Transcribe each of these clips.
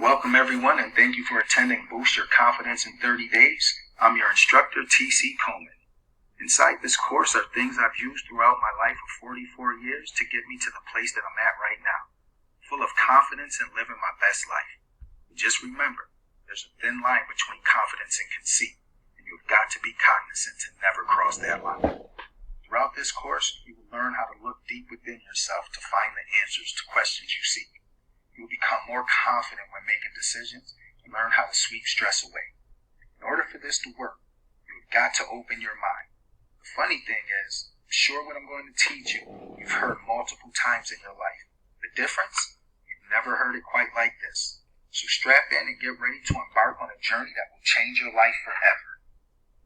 Welcome everyone, and thank you for attending Boost Your Confidence in 30 Days. I'm your instructor, T.C. Coleman. Inside this course are things I've used throughout my life of 44 years to get me to the place that I'm at right now, full of confidence and living my best life. Just remember, there's a thin line between confidence and conceit, and you've got to be cognizant to never cross that line. Throughout this course, you will learn how to look deep within yourself to find the answers to questions you seek. You will become more confident when making decisions and learn how to sweep stress away. In order for this to work, you've got to open your mind. The funny thing is, I'm sure what I'm going to teach you've heard multiple times in your life. The difference? You've never heard it quite like this. So strap in and get ready to embark on a journey that will change your life forever.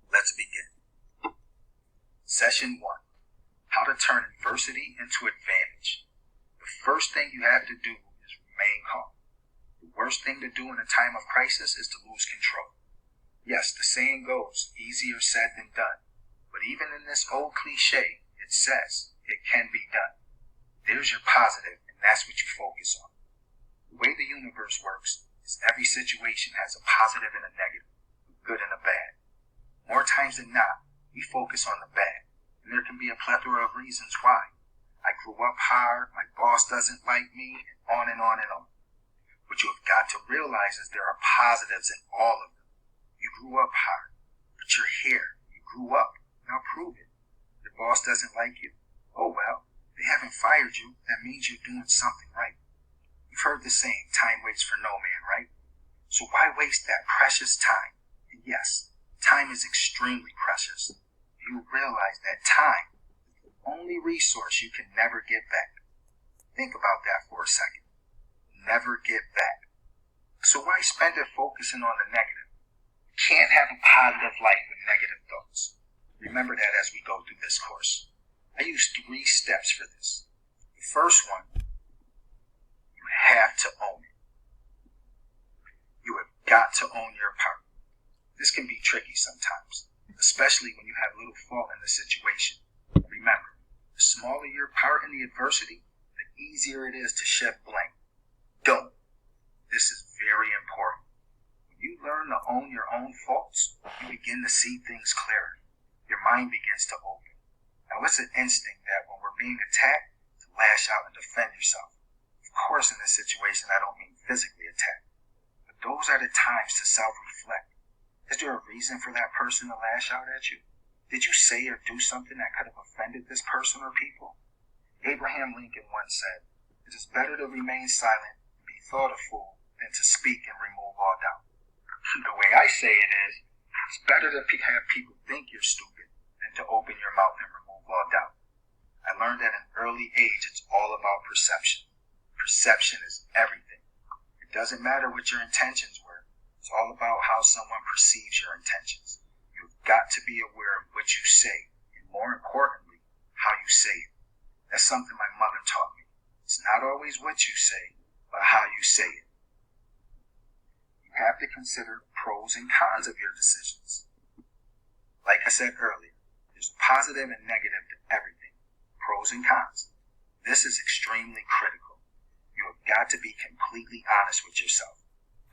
Let's begin. Session 1. How to turn adversity into advantage. The first thing you have to do is remain calm. The worst thing to do in a time of crisis is to lose control. Yes, the saying goes, easier said than done. But even in this old cliche, it says it can be done. There's your positive, and that's what you focus on. The way the universe works is every situation has a positive and a negative, a good and a bad. More times than not, we focus on the bad, and there can be a plethora of reasons why. I grew up hard, my boss doesn't like me, and on and on and on. What you have got to realize is there are positives in all of them. You grew up hard, but you're here. You grew up. Now prove it. Your boss doesn't like you. Oh well, they haven't fired you. That means you're doing something right. You've heard the saying, time waits for no man, right? So why waste that precious time? And yes, time is extremely precious. You realize that time is the only resource you can never get back. Think about that for a second. Never get back. So why spend it focusing on the negative? You can't have a positive life with negative thoughts. Remember that as we go through this course. I use 3 steps for this. The first one, you have to own it. You have got to own your part. This can be tricky sometimes, especially when you have little fault in the situation. Remember, the smaller your part in the adversity, the easier it is to shift blame. Don't. This is very important. When you learn to own your own faults, you begin to see things clearer. Your mind begins to open. Now, it's an instinct that when we're being attacked, to lash out and defend yourself. Of course, in this situation, I don't mean physically attack. But those are the times to self-reflect. Is there a reason for that person to lash out at you? Did you say or do something that could have offended this person or people? Abraham Lincoln once said, "It is better to remain silent and be thought a fool than to speak and remove all doubt." The way I say it is, it's better to have people think you're stupid than to open your mouth and remove all doubt. I learned at an early age it's all about perception. Perception is everything. It doesn't matter what your intentions were. It's all about how someone perceives your intentions. You've got to be aware of what you say, and more importantly, how you say it. That's something my mother taught me. It's not always what you say, but how you say it. You have to consider pros and cons of your decisions. Like I said earlier, there's a positive and negative to everything. Pros and cons. This is extremely critical. You have got to be completely honest with yourself.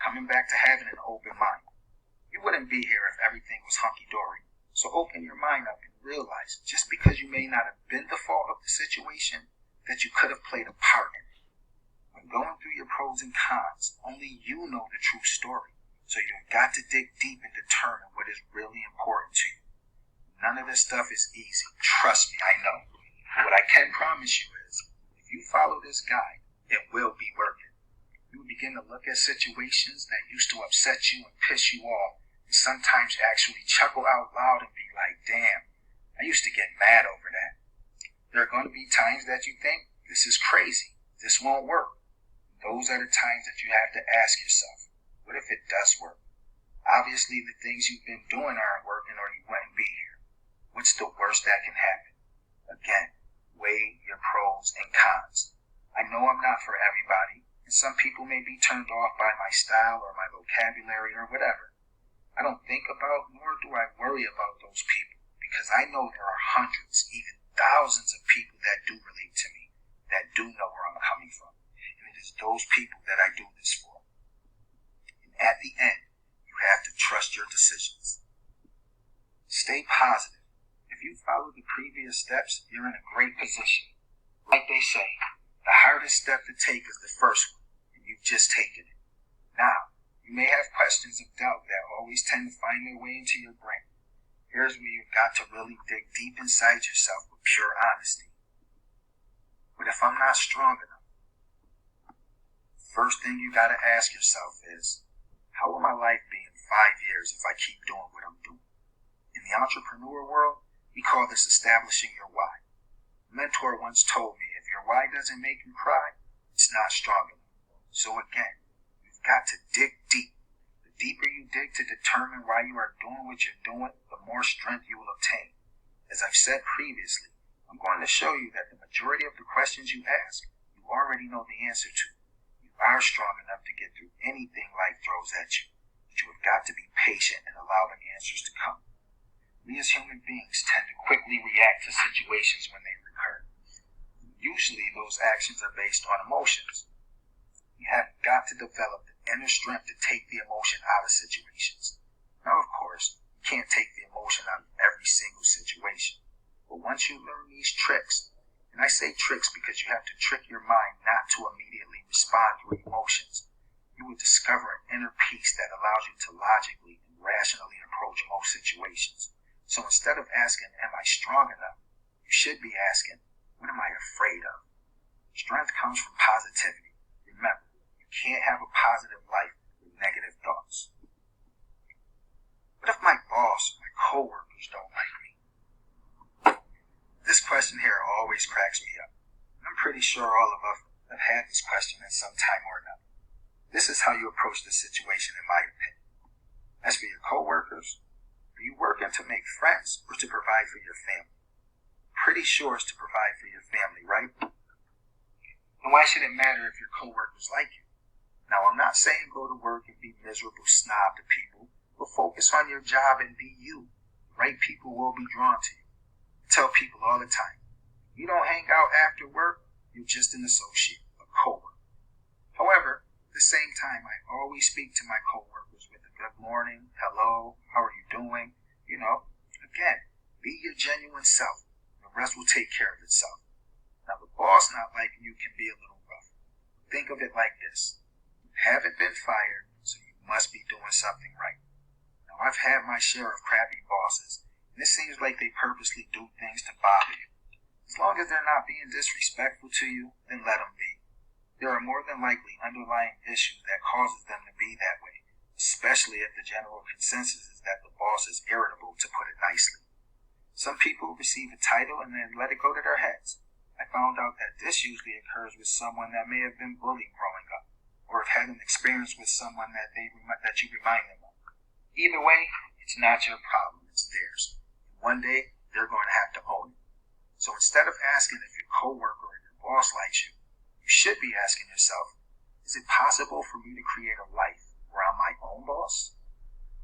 Coming back to having an open mind. You wouldn't be here if everything was hunky-dory. So open your mind up and realize just because you may not have been the fault of the situation, that you could have played a part in it. When going through your pros and cons, only you know the true story. So you've got to dig deep and determine what is really important to you. None of this stuff is easy. Trust me, I know. What I can promise you is, if you follow this guide, it will be worth it. You will begin to look at situations that used to upset you and piss you off, and sometimes actually chuckle out loud and be like, damn, I used to get mad over that. There are going to be times that you think, this is crazy, this won't work. Those are the times that you have to ask yourself, what if it does work? Obviously, the things you've been doing aren't working or you wouldn't be here. What's the worst that can happen? Again, weigh your pros and cons. I know I'm not for everybody, and some people may be turned off by my style or my vocabulary or whatever. I don't think about, nor do I worry about those people, because I know there are hundreds, even thousands of people that do relate to me, that do know where I'm coming from. And it is those people that I do this for. positive. If you follow the previous steps, you're in a great position. Like they say, the hardest step to take is the first one, and you've just taken it. Now, you may have questions of doubt that always tend to find their way into your brain. Here's where you've got to really dig deep inside yourself with pure honesty. But if I'm not strong enough, first thing you gotta ask yourself is, how will my life be in 5 years if I keep doing what I'm doing? In the entrepreneur world, we call this establishing your why. A mentor once told me, if your why doesn't make you cry, it's not strong enough. So again, you've got to dig deep. The deeper you dig to determine why you are doing what you're doing, the more strength you will obtain. As I've said previously, I'm going to show you that the majority of the questions you ask, you already know the answer to. You are strong enough to get through anything life throws at you, but you have got to be patient and allow the answers to come. We as human beings tend to quickly react to situations when they recur. Usually those actions are based on emotions. You have got to develop the inner strength to take the emotion out of situations. Now, of course, you can't take the emotion out of every single situation. But once you learn these tricks, and I say tricks because you have to trick your mind not to immediately respond through emotions, you will discover an inner peace that allows you to logically and rationally approach most situations. So instead of asking, am I strong enough? You should be asking, what am I afraid of? Strength comes from positivity. Remember, you can't have a positive life with negative thoughts. What if my boss or my coworkers don't like me? This question here always cracks me up. I'm pretty sure all of us have had this question at some time or another. This is how you approach the situation, in my opinion. As for your coworkers, are you working to make friends or to provide for your family? Pretty sure it's to provide for your family, right? And why should it matter if your coworkers like you? Now, I'm not saying go to work and be miserable snob to people, but focus on your job and be you. Right people will be drawn to you. I tell people all the time, you don't hang out after work, you're just an associate, a coworker. However, at the same time, I always speak to my coworkers with a good morning, hello, how are you doing? Again, be your genuine self. The rest will take care of itself. Now, the boss not liking you can be a little rough. Think of it like this. You haven't been fired, so you must be doing something right. Now, I've had my share of crappy bosses, and it seems like they purposely do things to bother you. As long as they're not being disrespectful to you, then let them be. There are more than likely underlying issues that causes them to be that way, especially if the general consensus is that the boss is irritable, to put it nicely. Some people receive a title and then let it go to their heads. I found out that this usually occurs with someone that may have been bullied growing up, or have had an experience with someone that you remind them of. Either way, it's not your problem, it's theirs. One day, they're going to have to own it. So instead of asking if your coworker or your boss likes you, you should be asking yourself, is it possible for me to create a life where I'm my own boss?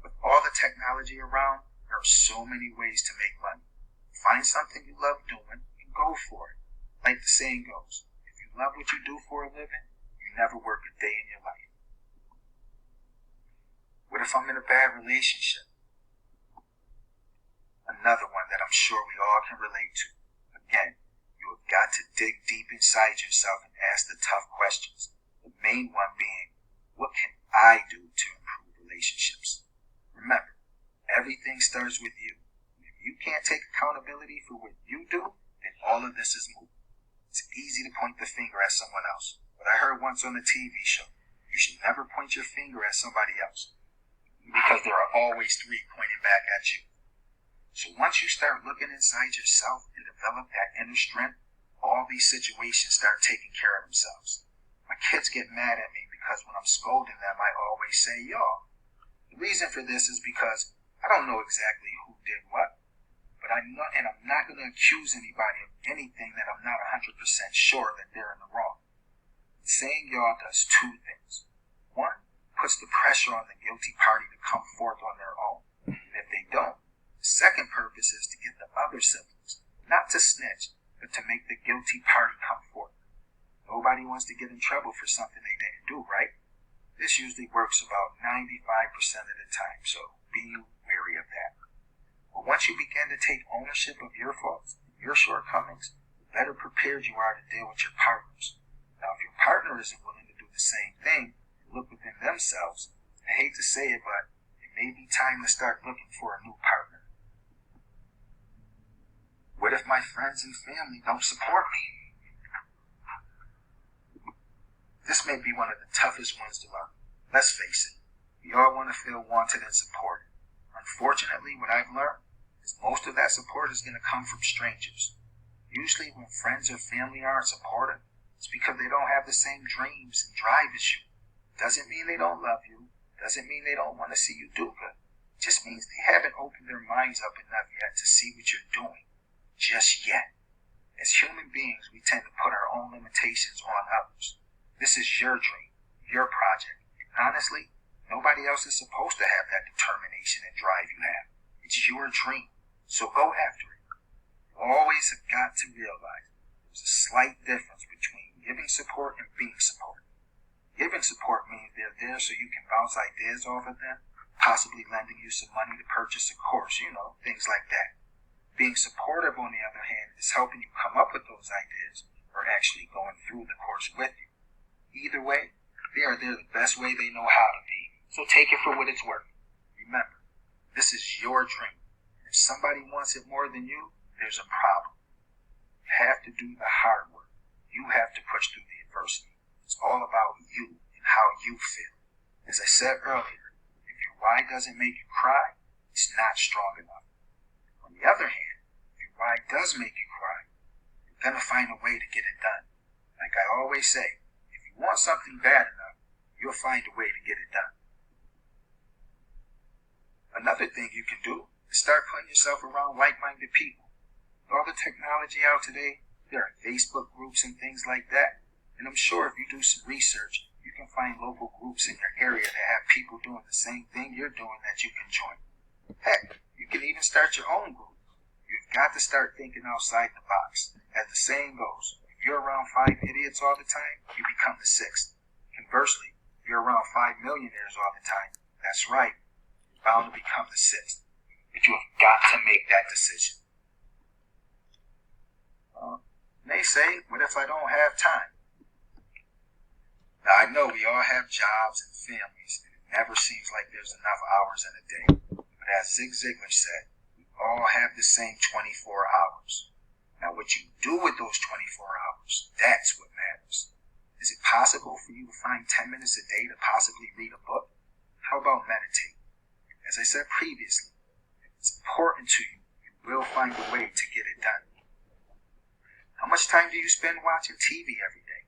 With all the technology around, there are so many ways to make money. Find something you love doing and go for it. Like the saying goes, if you love what you do for a living, you never work a day in your life. What if I'm in a bad relationship? Another one that I'm sure we all can relate to. Again, you have got to dig deep inside yourself and ask the tough questions. The main one being, what can I do to improve relationships? Remember, everything starts with you. If you can't take accountability for what you do, then all of this is moot. It's easy to point the finger at someone else, but I heard once on a TV show, you should never point your finger at somebody else, because there are always three pointing back at you. So once you start looking inside yourself and develop that inner strength, all these situations start taking care of themselves. My kids get mad at me because when I'm scolding them, I always say, y'all. The reason for this is because I don't know exactly who did what, but I'm not going to accuse anybody of anything that I'm not 100% sure that they're in the wrong. Saying y'all does two things. One, puts the pressure on the guilty party to come forth on their own. And if they don't, the second purpose is to get the other siblings, not to snitch, but to make the guilty party come forth. Nobody wants to get in trouble for something they didn't do, right? This usually works about 95% of the time, so be wary of that. But once you begin to take ownership of your faults, your shortcomings, the better prepared you are to deal with your partners. Now, if your partner isn't willing to do the same thing and look within themselves, I hate to say it, but it may be time to start looking for a new partner. What if my friends and family don't support me? This may be one of the toughest ones to learn. Let's face it, we all want to feel wanted and supported. Unfortunately, what I've learned is most of that support is going to come from strangers. Usually when friends or family aren't supportive, it's because they don't have the same dreams and drive as you. Doesn't mean they don't love you. Doesn't mean they don't want to see you do good. It just means they haven't opened their minds up enough yet to see what you're doing. Just yet. As human beings, we tend to put our own limitations on others. This is your dream, your project. Honestly, nobody else is supposed to have that determination and drive you have. It's your dream, so go after it. You always have got to realize there's a slight difference between giving support and being supported. Giving support means they're there so you can bounce ideas off of them, possibly lending you some money to purchase a course, things like that. Being supportive, on the other hand, is helping you come up with those ideas or actually going through the course with you. Either way, they are there the best way they know how to be, so take it for what it's worth. Remember, this is your dream. If somebody wants it more than you, there's a problem. You have to do the hard work. You have to push through the adversity. It's all about you and how you feel. As I said earlier, if your why doesn't make you cry, it's not strong enough. On the other hand, if your why does make you cry, you're going to find a way to get it done. Like I always say, if you want something bad enough, you'll find a way to get it done. Another thing you can do is start putting yourself around like-minded people. With all the technology out today, there are Facebook groups and things like that. And I'm sure if you do some research, you can find local groups in your area that have people doing the same thing you're doing that you can join. Heck, you can even start your own group. You've got to start thinking outside the box. As the saying goes, if you're around 5 idiots all the time, you become the 6th. Conversely, if you're around 5 millionaires all the time, that's right, you're bound to become the 6th. But you have got to make that decision. They say, what if I don't have time? Now, I know we all have jobs and families, and it never seems like there's enough hours in a day. But as Zig Ziglar said, we all have the same 24 hours. Now, what you do with those 24 hours, that's what matters. Is it possible for you to find 10 minutes a day to possibly read a book? How about meditate? As I said previously, if it's important to you, you will find a way to get it done. How much time do you spend watching TV every day?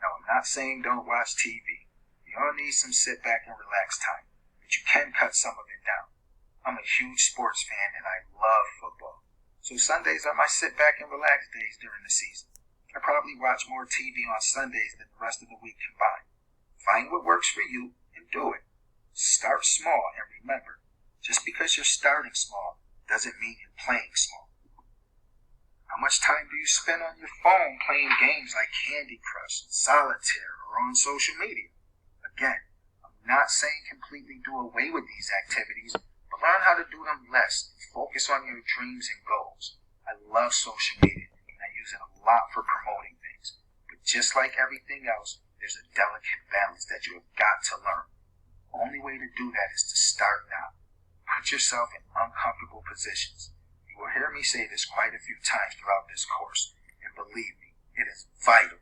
Now, I'm not saying don't watch TV. You all need some sit back and relax time, but you can cut some of it down. I'm a huge sports fan and I love football. So Sundays are my sit back and relax days during the season. I probably watch more TV on Sundays than the rest of the week combined. Find what works for you and do it. Start small and remember, just because you're starting small doesn't mean you're playing small. How much time do you spend on your phone playing games like Candy Crush, Solitaire, or on social media? Again, I'm not saying completely do away with these activities, but learn how to do them less and focus on your dreams and goals. I love social media and I use it a lot for promoting things. But just like everything else, there's a delicate balance that you have got to learn. The only way to do that is to start now. Put yourself in uncomfortable positions. You will hear me say this quite a few times throughout this course, and believe me, it is vital